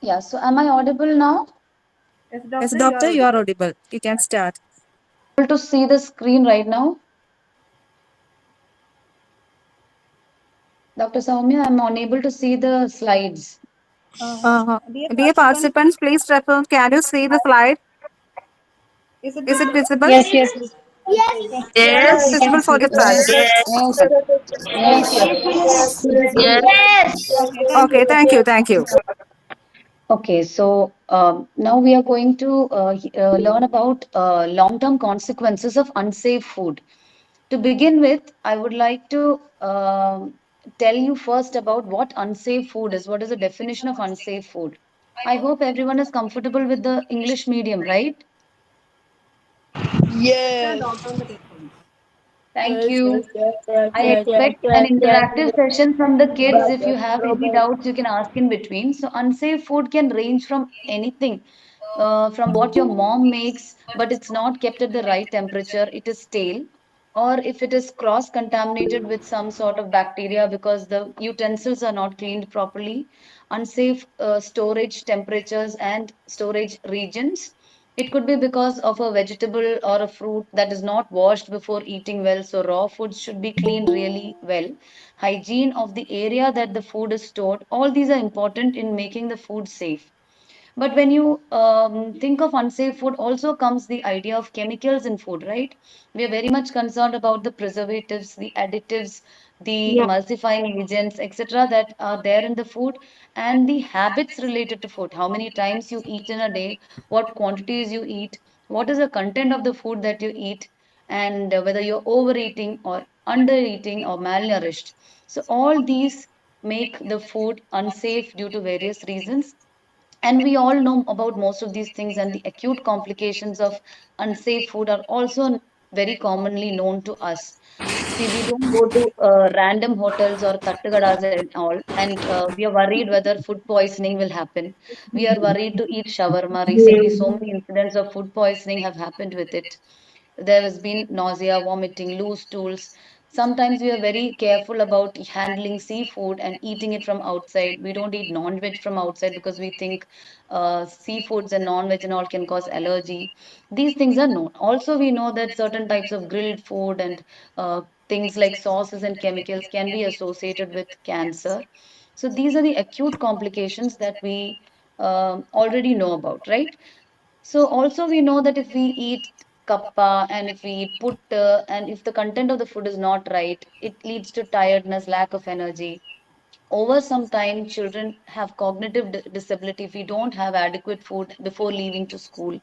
Yeah, so am I audible now? Yes, Yes, doctor, you are doctor, you are audible. audible. You can start. Able to see the screen right now? Dr. Soumya, I'm unable to see the slides. Dear Dear participants, participants, please refer. Can you see the slide? is it Is it visible? visible? Yes, yes, Is it we Yes, can visible for see. you, sir? yes, Yes, yes, yes. yes. Okay, thank Okay, you. thank you, thank you. Okay, so now we are going to learn about long-term consequences of unsafe food. To begin with, I would like to tell you first about what unsafe food is. What is the definition of unsafe food? I hope everyone is comfortable with the English medium, right? Yeah, Yes, doctor on the telephone. Thank yes, you. yes, yes, yes, I yes, yes, expect an yes, yes, interactive yes. session from the kids. But If you have any Robert, doubts, you can ask in between. So, unsafe food can range from anything, from what your mom makes, but it's not kept at the right temperature, it is stale, or if it is cross contaminated with some sort of bacteria because the utensils are not cleaned properly, unsafe storage temperatures and storage regions. It could be because of a vegetable or a fruit that is not washed before eating well. So, raw foods should be cleaned really well. Hygiene of the area that the food is stored, all these are important in making the food safe. But when you think of unsafe food, also comes the idea of chemicals in food, right? We are very much concerned about the preservatives, the additives, the Yeah. emulsifying agents, etc., that are there in the food, and the habits related to food. How many times you eat in a day, what quantities you eat, what is the content of the food that you eat, and whether you're overeating or undereating or malnourished. So, all these make the food unsafe due to various reasons, and we all know about most of these things, and the acute complications of unsafe food are also very commonly known to us. See, we don't go to random hotels or tattagadas and all, and we are worried whether food poisoning will happen. We are worried to eat shawarma. Recently, so many incidents of food poisoning have happened with it. There has been nausea, vomiting, loose stools. Sometimes we are very careful about handling seafood and eating it from outside. We don't eat non-veg from outside because we think seafoods and non-veg and all can cause allergy. These things are known. Also, we know that certain types of grilled food and things like sauces and chemicals can be associated with cancer. So these are the acute complications that we already know about, right? So also we know that if we eat kappa and if we eat putta and if the content of the food is not right, it leads to tiredness, lack of energy. Over some time, children have cognitive disability if we don't have adequate food before leaving to school.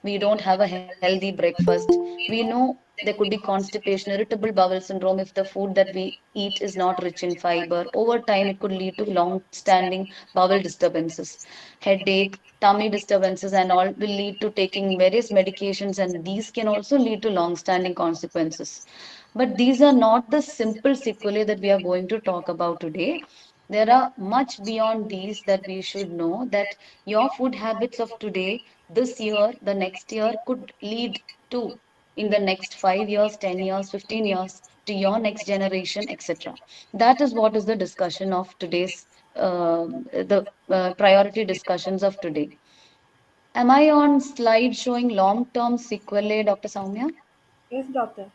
We don't have a healthy breakfast. We know there could be constipation, irritable bowel syndrome if the food that we eat is not rich in fiber. Over time, it could lead to long standing bowel disturbances, headache, tummy disturbances, and all will lead to taking various medications, and these can also lead to long standing consequences. But these are not the simple sequelae that we are going to talk about today. There are much beyond these that we should know, that your food habits of today, this year, the next year could lead to, in the next 5 years, 10 years, 15 years, to your next generation, etc. That is what is the discussion of today's, the priority discussions of today. Am I on slide showing long-term sequelae, Dr. Soumya? Yes, doctor.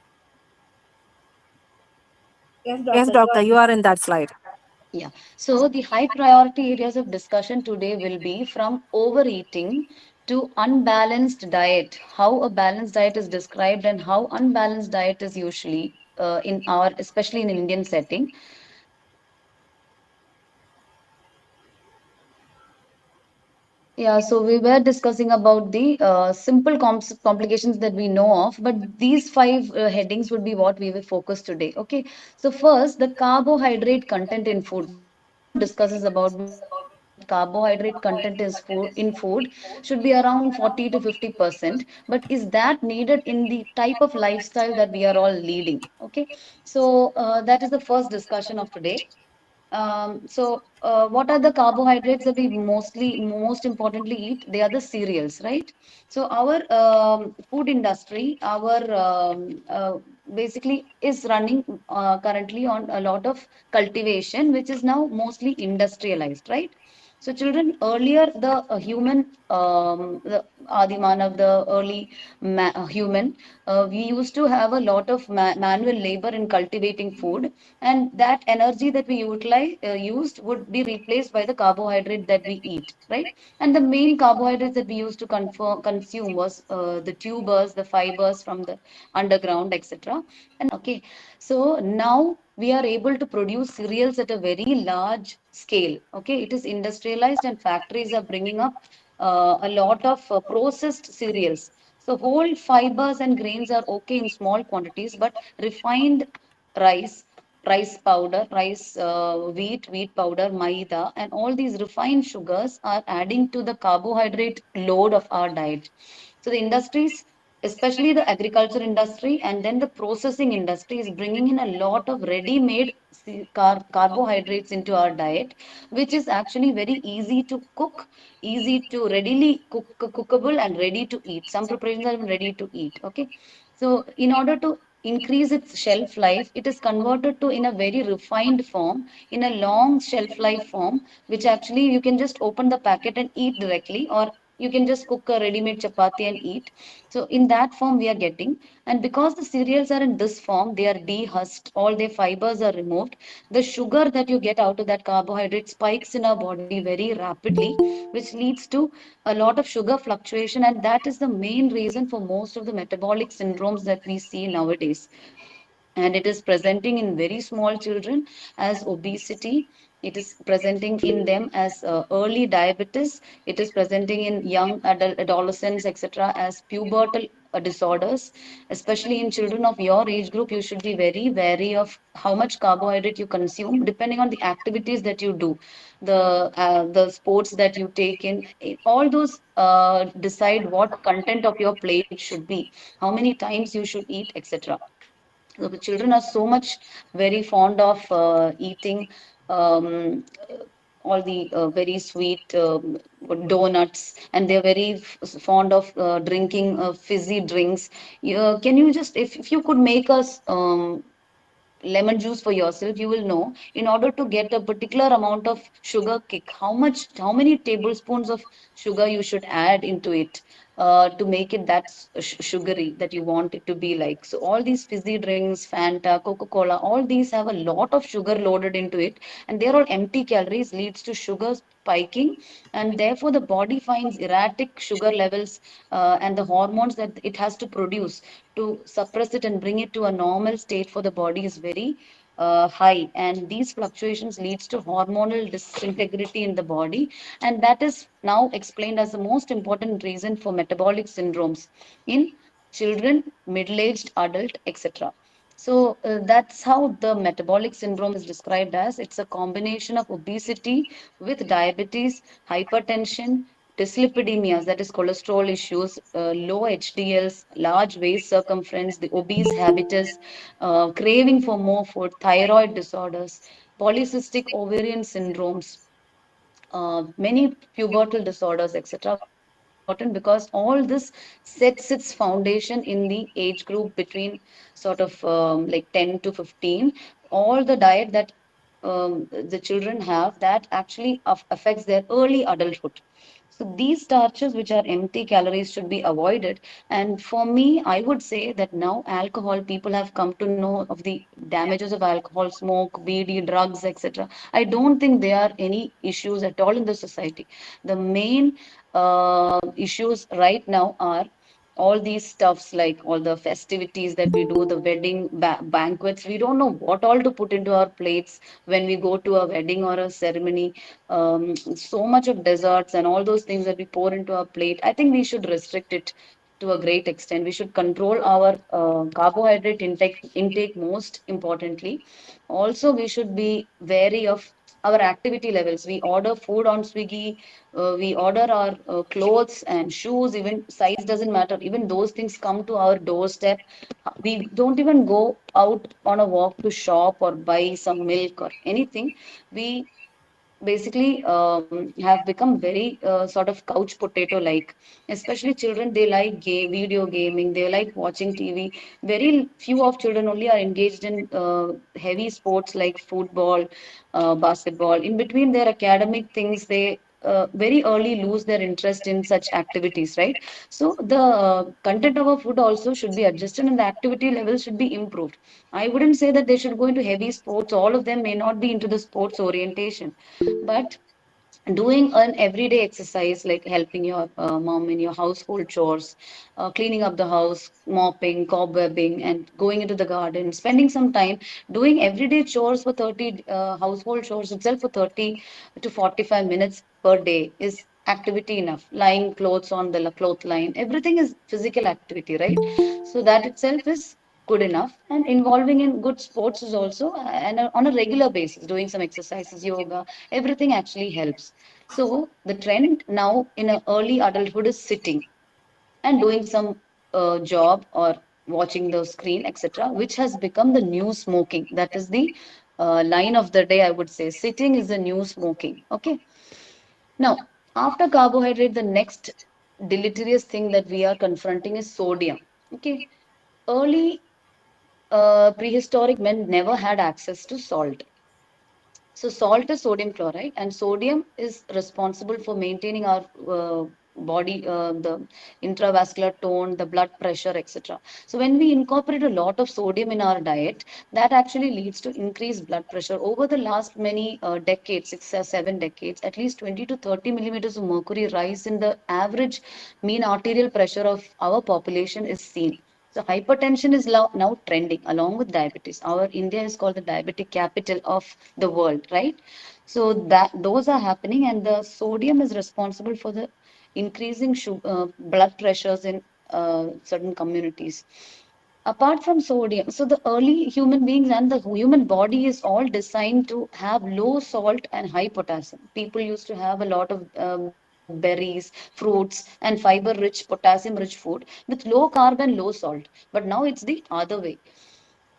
Yes, Yes, doctor, you doctor, are. you are in that slide. Yeah. So the high priority areas of discussion today will be from overeating to unbalanced diet, how a balanced diet is described and how unbalanced diet is usually in our, especially in Indian setting. Yeah, so we were discussing about the simple complications that we know of, but these five headings would be what we will focus today. Okay, so first, the carbohydrate content in food. We all know and discusses about carbohydrate content is food should be around 40 to 50%. But is that needed in the type of lifestyle that we are all leading? Okay, so that is the first discussion of today. What are the carbohydrates that we most importantly eat? They are the cereals, right? So, our food industry, our basically is running currently on a lot of cultivation, which is now mostly industrialized, right? So children earlier, the human, the Adimanav, the early human, we used to have a lot of manual labor in cultivating food, and that energy that we used would be replaced by the carbohydrate that we eat, right? And the main carbohydrates that we used to consume was the tubers, the fibers from the underground, etc. Okay, so now we are able to produce cereals at a very large scale. Okay, it is industrialized and factories are bringing up a lot of processed cereals. So whole fibers and grains are okay in small quantities, but refined rice, rice powder, wheat powder, maida, and all these refined sugars are adding to the carbohydrate load of our diet. So the industries, especially the agriculture industry and then the processing industry, is bringing in a lot of ready-made carbohydrates into our diet, which is actually very easy to cook, easy to readily cookable and ready to eat. Some preparations are even ready to eat. Okay, so in order to increase its shelf life, it is converted to in a very refined form, in a long shelf life form, which actually you can just open the packet and eat directly, or you can just cook a ready-made chapati and eat. So in that form we are getting, and because the cereals are in this form, they are dehusked, all their fibers are removed. The sugar that you get out of that carbohydrate spikes in our body very rapidly, which leads to a lot of sugar fluctuation, and that is the main reason for most of the metabolic syndromes that we see nowadays. And it is presenting in very small children as obesity. It is presenting in them as early diabetes. It is presenting in young adolescents, etc., as pubertal disorders. Especially in children of your age group, you should be very wary of how much carbohydrate you consume, depending on the activities that you do, the sports that you take in. All those decide what content of your plate should be, how many times you should eat, etc. So the children are so much very fond of eating um, all the very sweet donuts, and they're very fond of drinking fizzy drinks. Can you just, if you could make us lemon juice for yourself, you will know, in order to get a particular amount of sugar kick, how many tablespoons of sugar you should add into it to make it that sugary that you want it to be like. So all these fizzy drinks, Fanta, Coca-Cola, all these have a lot of sugar loaded into it, and they're all empty calories, leads to sugar spiking, and therefore the body finds erratic sugar levels and the hormones that it has to produce to suppress it and bring it to a normal state for the body is very high, and these fluctuations leads to hormonal disintegrity in the body, and that is now explained as the most important reason for metabolic syndromes in children, middle-aged adult, etc. So that's how the metabolic syndrome is described as. It's a combination of obesity with diabetes, hypertension, dyslipidemias, that is cholesterol issues, low HDLs, large waist circumference, the obese habitus, craving for more food, thyroid disorders, polycystic ovarian syndromes, many pubertal disorders, etc. Why is it important? Because all this sets its foundation in the age group between sort of like 10 to 15. All the diet that the children have, that actually affects their early adulthood. So these starches, which are empty calories, should be avoided. And for me, I would say that now alcohol, people have come to know of the damages of alcohol, smoke, BD, drugs, etc. I don't think there are any issues at all in the society. The main issues right now are all these stuffs, like all the festivities that we do, the wedding banquets. We don't know what all to put into our plates when we go to a wedding or a ceremony. So much of desserts and all those things that we pour into our plate. I think we should restrict it to a great extent. We should control our carbohydrate intake most importantly. Also, we should be wary of our activity levels. We order food on Swiggy, we order our clothes and shoes, even size doesn't matter. Even those things come to our doorstep. We don't even go out on a walk to shop or buy some milk or anything. We basically have become very sort of couch potato like. Especially children, they like video gaming, they like watching TV. Very few of children only are engaged in heavy sports like football, basketball. In between their academic things, they very early lose their interest in such activities, right? So the content of our food also should be adjusted and the activity levels should be improved. I wouldn't say that they should go into heavy sports. All of them may not be into the sports orientation, but doing an everyday exercise like helping your mom in your household chores, cleaning up the house, mopping, cobwebbing, and going into the garden, spending some time doing everyday chores for 30 household chores itself for 30 to 45 minutes per day is activity enough. Lying clothes on the cloth line, everything is physical activity, right? So that itself is good enough, and involving in good sports is also and on a regular basis doing some exercises, yoga, everything actually helps. So the trend now in a early adulthood is sitting and doing some job or watching the screen, etc., which has become the new smoking. That is the line of the day, I would say. Sitting is the new smoking. Okay. Now, after carbohydrate, the next deleterious thing that we are confronting is sodium. Okay. Early prehistoric men never had access to salt. So salt is sodium chloride, and sodium is responsible for maintaining our body, the intravascular tone, the blood pressure, etc. So when we incorporate a lot of sodium in our diet, that actually leads to increased blood pressure. Over the last many decades, 6 or 7 decades, at least 20 to 30 millimeters of mercury rise in the average mean arterial pressure of our population is seen. So hypertension is now trending along with diabetes. Our India is called the diabetic capital of the world, right? So that those are happening, and the sodium is responsible for the increasing blood pressures in certain communities. Apart from sodium, so the early human beings and the human body is all designed to have low salt and high potassium. People used to have a lot of berries, fruits, and fiber rich, potassium rich food with low carb and low salt. But now it's the other way.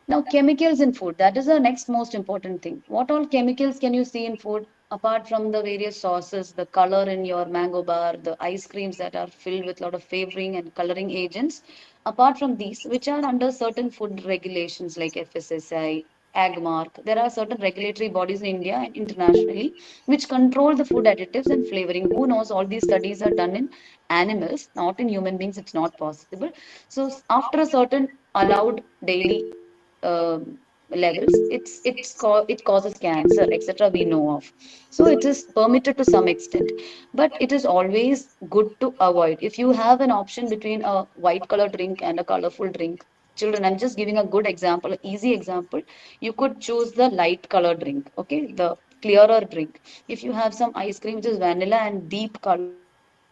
Now, chemicals in food, that is the next most important thing. What all chemicals can you see in food apart from the various sauces, the color in your mango bar, the ice creams that are filled with a lot of flavoring and coloring agents? Apart from these, which are under certain food regulations like FSSI, AgMark, there are certain regulatory bodies in India and internationally which control the food additives and flavoring. Who knows? All these studies are done in animals, not in human beings. It's not possible. So, after a certain allowed daily uh, levels, it causes cancer, etc. We know of. So it is permitted to some extent, but it is always good to avoid. If you have an option between a white color drink and a colorful drink, children, I'm just giving a good example, an easy example. You could choose the light color drink, okay, the clearer drink. If you have some ice cream which is vanilla and deep color,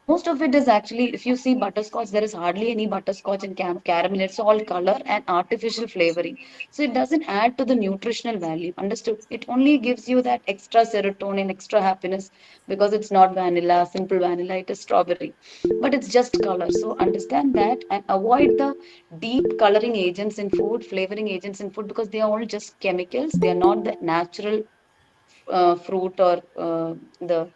most of it is actually, if you see butterscotch, there is hardly any butterscotch and caramel. It's all color and artificial flavoring. So it doesn't add to the nutritional value. Understood? It only gives you that extra serotonin, extra happiness because it's not vanilla, simple vanilla, it is strawberry. But it's just color. So understand that and avoid the deep coloring agents in food, flavoring agents in food, because they are all just chemicals. They are not the natural fruit or the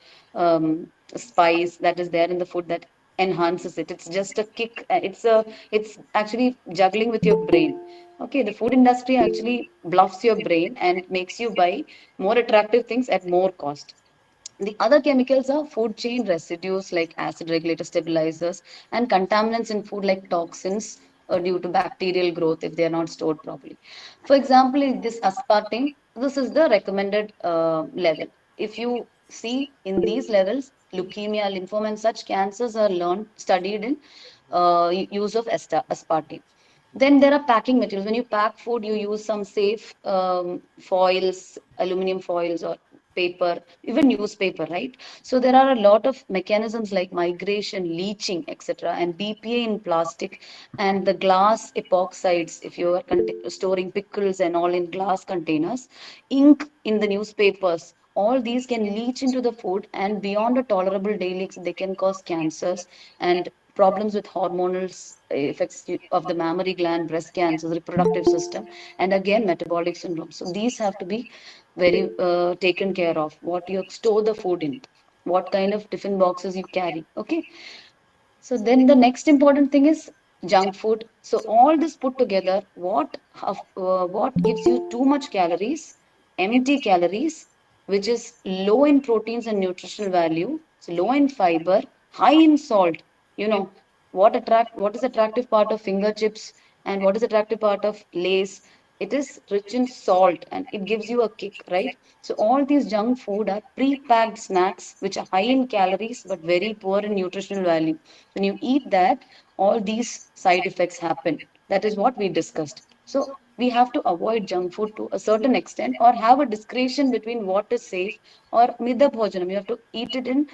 spice that is there in the food that enhances it. It's just a kick. It's actually juggling with your brain. Okay, the food industry actually bluffs your brain and makes you buy more attractive things at more cost. The other chemicals are food chain residues like acid regulator stabilizers and contaminants in food like toxins due to bacterial growth if they are not stored properly. For example, in this aspartame, this is the recommended level. If you see in these levels, leukemia, lymphoma, and such cancers are studied in use of aspartame. Then there are packing materials. When you pack food, you use some safe foils, aluminum foils, or paper, even newspaper, right? So there are a lot of mechanisms like migration, leaching, etc., and BPA in plastic, and the glass epoxides. If you are storing pickles and all in glass containers, ink in the newspapers. All these can leach into the food, and beyond a tolerable daily, they can cause cancers and problems with hormonal effects of the mammary gland, breast cancer, reproductive system, and again metabolic syndrome. So these have to be very taken care of. What you store the food in, what kind of tiffin boxes you carry. Okay, so then the next important thing is junk food. So all this put together, what gives you too much calories, empty calories, which is low in proteins and nutritional value, So low in fiber, high in salt. You know, what is attractive part of finger chips and what is attractive part of Lays? It is rich in salt and it gives you a kick, right? So all these junk food are pre-packed snacks which are high in calories but very poor in nutritional value. When you eat that, all these side effects happen. That is what we discussed. So we have to avoid junk food to a certain extent or have a discretion between what is safe or midda bhojanam. You have to eat it in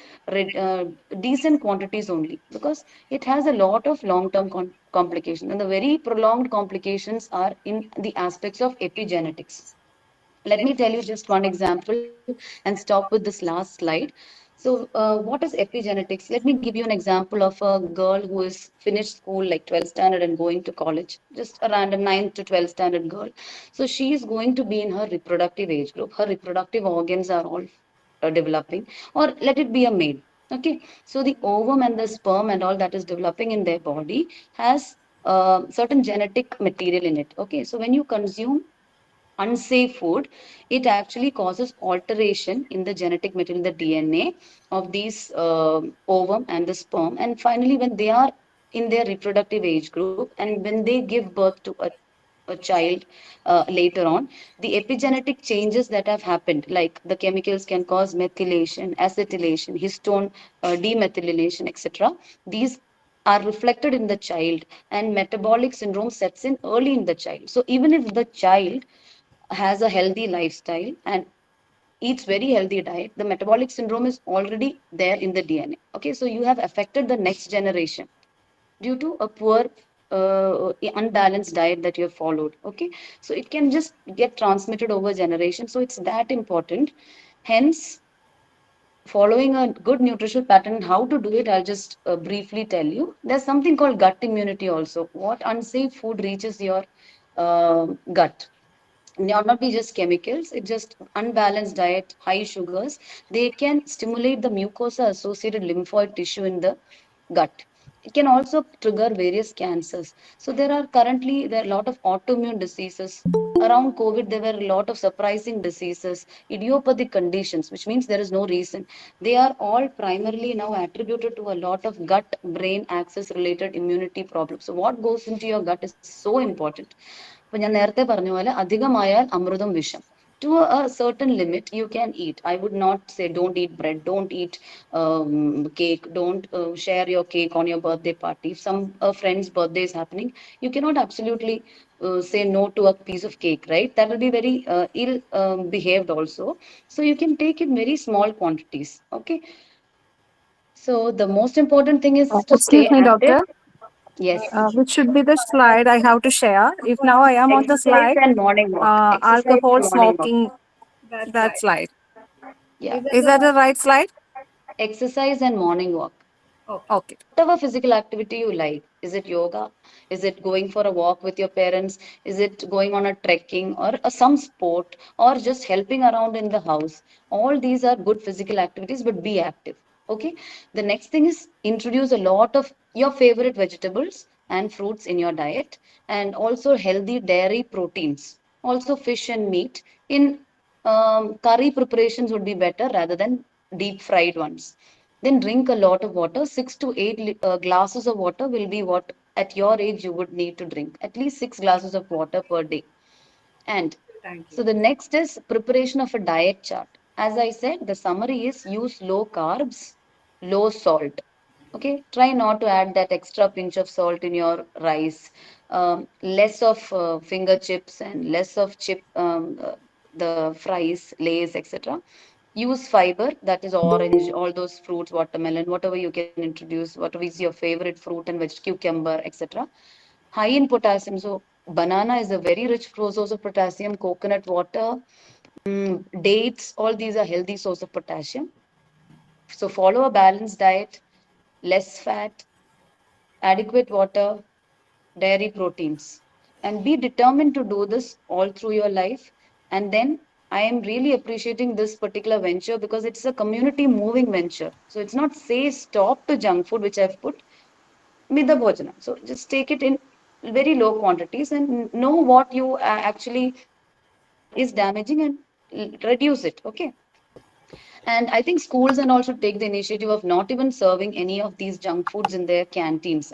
decent quantities only because it has a lot of long-term complications. And the very prolonged complications are in the aspects of epigenetics. Let me tell you just one example and stop with this last slide. So, what is epigenetics? Let me give you an example of a girl who is finished school like 12th standard and going to college, just a random 9th to 12th standard girl. So, she is going to be in her reproductive age group. Her reproductive organs are all developing, or let it be a male. Okay, so the ovum and the sperm and all that is developing in their body has certain genetic material in it. Okay, so when you consume unsafe food, it actually causes alteration in the genetic material, the DNA of these ovum and the sperm. And finally, when they are in their reproductive age group and when they give birth to a child later on, the epigenetic changes that have happened, like the chemicals can cause methylation, acetylation, histone demethylation, etc. These are reflected in the child, and metabolic syndrome sets in early in the child. So even if the child has a healthy lifestyle and eats very healthy diet, the metabolic syndrome is already there in the DNA. Okay, so you have affected the next generation due to a poor, unbalanced diet that you have followed. Okay, so it can just get transmitted over generations. So it's that important. Hence, following a good nutritional pattern, how to do it, I'll just briefly tell you. There's something called gut immunity also. What unsafe food reaches your gut? Not be just chemicals, it's just unbalanced diet, high sugars. They can stimulate the mucosa associated lymphoid tissue in the gut. It can also trigger various cancers. So there are a lot of autoimmune diseases. Around COVID, there were a lot of surprising diseases, idiopathic conditions, which means there is no reason. They are all primarily now attributed to a lot of gut brain axis related immunity problems. So what goes into your gut is so important. അപ്പൊ ഞാൻ നേരത്തെ പറഞ്ഞ പോലെ അധികമായാൽ അമൃതം വിഷം. To a certain limit you can eat. I would not say don't eat bread, don't eat cake, don't share your cake on your birthday party. If some friend's birthday is happening, you cannot absolutely say no to a piece of cake, right? That will be very ill behaved also. So you can take in very small quantities. Okay, so the most important thing is to Excuse stay me, active. doctor. Yes. Which should be the slide I have to share. If now I am on the Exercise slide, and morning walk. Exercise alcohol and morning walk. smoking, That's that right. slide. Yeah. Is that Is the that one? the right slide? Exercise and morning walk. Okay. Okay. Whatever physical activity you like. Is it yoga? Is it going for a walk with your parents? Is it going on a trekking or some sport or just helping around in the house? All these are good physical activities, but be active. Okay. The next thing is introduce a lot of your favorite vegetables and fruits in your diet, and also healthy dairy proteins. Also, fish and meat in curry preparations would be better rather than deep fried ones. Then drink a lot of water. 6 to 8 glasses of water will be what at your age you would need to drink. At least 6 glasses of water per day. And Thank you. so the next is preparation of a diet chart. As I said, the summary is use low carbs, low salt. Okay, try not to add that extra pinch of salt in your rice. Less of finger chips and less of the fries, lays, etc. Use fiber, that is orange, all those fruits, watermelon, whatever you can introduce, whatever is your favorite fruit and veg, cucumber, etc. High in potassium. So banana is a very rich source of potassium. Coconut water, dates, all these are healthy source of potassium. So follow a balanced diet, less fat, adequate water, dairy proteins, and be determined to do this all through your life. And then I am really appreciating this particular venture because it's a community moving venture. So it's not say stop to junk food, which I've put Mida Bhojana. So just take it in very low quantities and know what you actually is damaging and reduce it. Okay. And I think schools and also take the initiative of not even serving any of these junk foods in their canteens.